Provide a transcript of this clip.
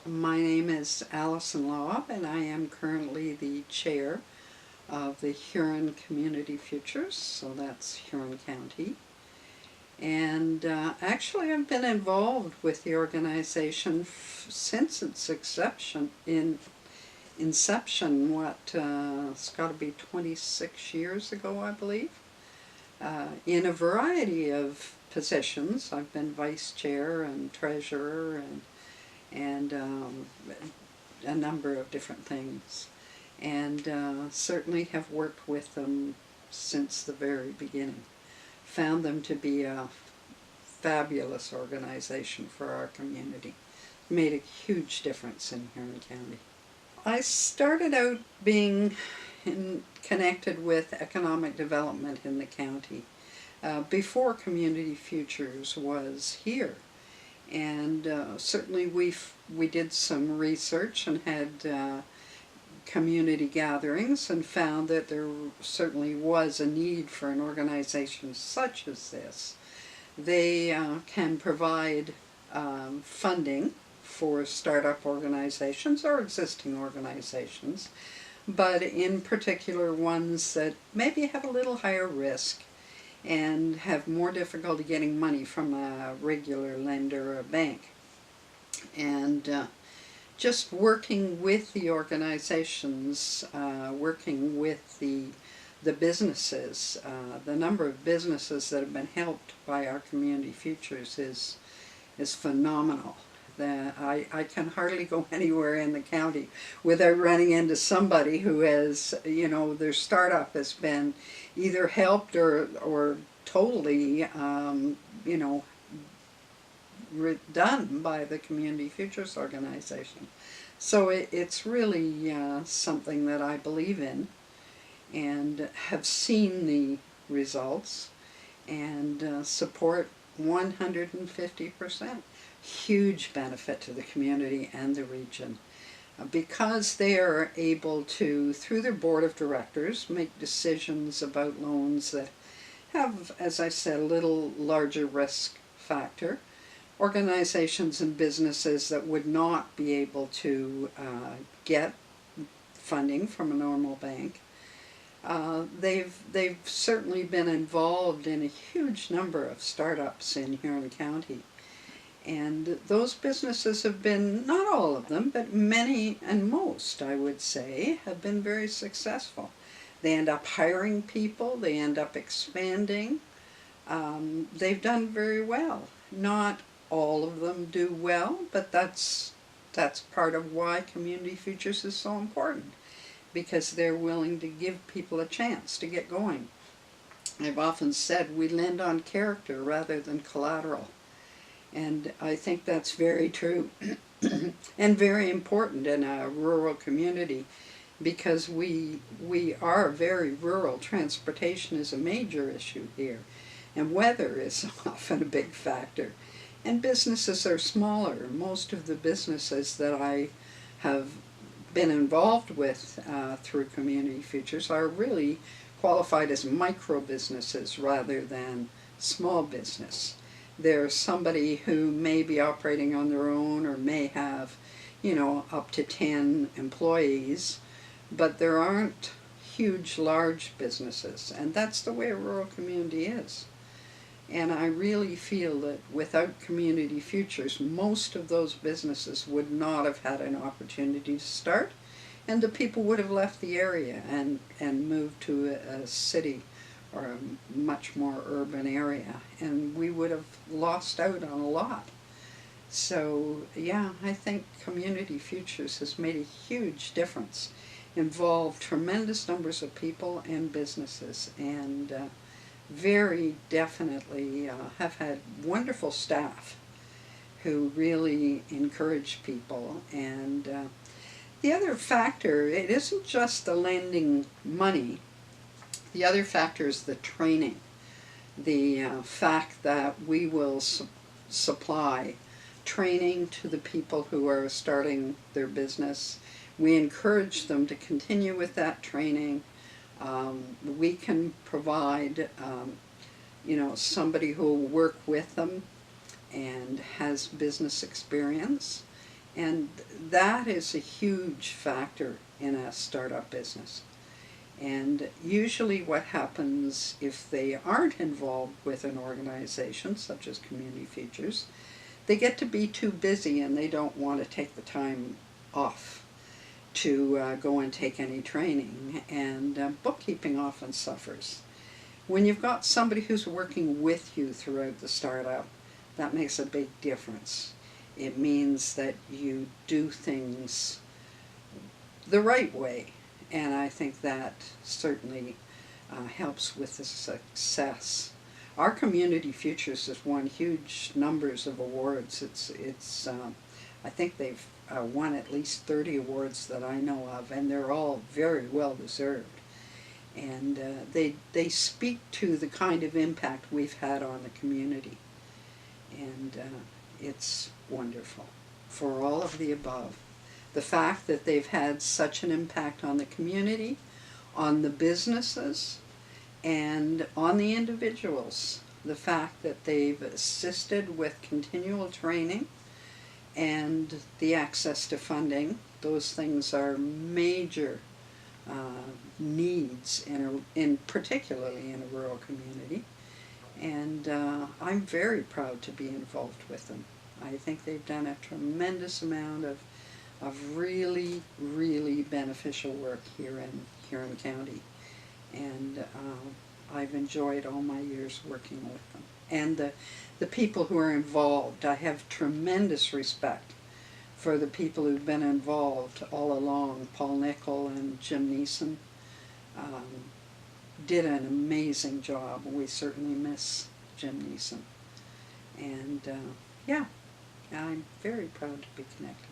My name is Alison Lobb, and I am currently the chair of the Huron Community Futures, so that's Huron County. And actually I've been involved with the organization since its inception, it's got to be 26 years ago, I believe, in a variety of positions. I've been vice chair and treasurer and a number of different things, and certainly have worked with them since the very beginning. Found them to be a fabulous organization for our community. Made a huge difference in Huron County. I started out being connected with economic development in the county before Community Futures was here. And certainly we did some research and had community gatherings and found that there certainly was a need for an organization such as this. They can provide funding for startup organizations or existing organizations, but in particular ones that maybe have a little higher risk and have more difficulty getting money from a regular lender or a bank. And just working with the organizations, working with the businesses, the number of businesses that have been helped by our Community Futures is phenomenal. I can hardly go anywhere in the county without running into somebody who has, their startup has been either helped or totally, done by the Community Futures organization. So it's really something that I believe in and have seen the results and support 150%. Huge benefit to the community and the region because they are able to, through their board of directors, make decisions about loans that have, as I said, a little larger risk factor. Organizations and businesses that would not be able to get funding from a normal bank. They've certainly been involved in a huge number of startups in Huron County. And those businesses have been, not all of them, but many and most, I would say, have been very successful. They end up hiring people, they end up expanding. They've done very well. Not all of them do well, but that's part of why Community Futures is so important, because they're willing to give people a chance to get going. I've often said we lend on character rather than collateral. And I think that's very true and very important in a rural community because we are very rural. Transportation is a major issue here, and weather is often a big factor. And businesses are smaller. Most of the businesses that I have been involved with through Community Futures are really qualified as micro businesses rather than small business. There's somebody who may be operating on their own or may have, up to 10 employees, but there aren't huge, large businesses, and that's the way a rural community is. And I really feel that without Community Futures, most of those businesses would not have had an opportunity to start, and the people would have left the area and moved to a city or a much more urban area, and we would have lost out on a lot. So yeah, I think Community Futures has made a huge difference, involved tremendous numbers of people and businesses, and very definitely have had wonderful staff who really encourage people. And the other factor, it isn't just the lending money. The other factor is the training, the fact that we will supply training to the people who are starting their business. We encourage them to continue with that training. We can provide, somebody who will work with them and has business experience And that is a huge factor in a startup business. And usually what happens if they aren't involved with an organization such as Community Futures, they get to be too busy and they don't want to take the time off to go and take any training, and bookkeeping often suffers. When you've got somebody who's working with you throughout the startup, that makes a big difference. It means that you do things the right way, and I think that certainly helps with the success. Our Community Futures has won huge numbers of awards. I think they've won at least 30 awards that I know of, and they're all very well deserved. And they speak to the kind of impact we've had on the community. And it's wonderful for all of the above. The fact that they've had such an impact on the community, on the businesses, and on the individuals. The fact that they've assisted with continual training and the access to funding. Those things are major needs particularly in a rural community. And I'm very proud to be involved with them. I think they've done a tremendous amount of really, really beneficial work here in Huron County. And I've enjoyed all my years working with them. And the people who are involved, I have tremendous respect for the people who've been involved all along. Paul Nickel and Jim Neeson did an amazing job. We certainly miss Jim Neeson. And yeah, I'm very proud to be connected.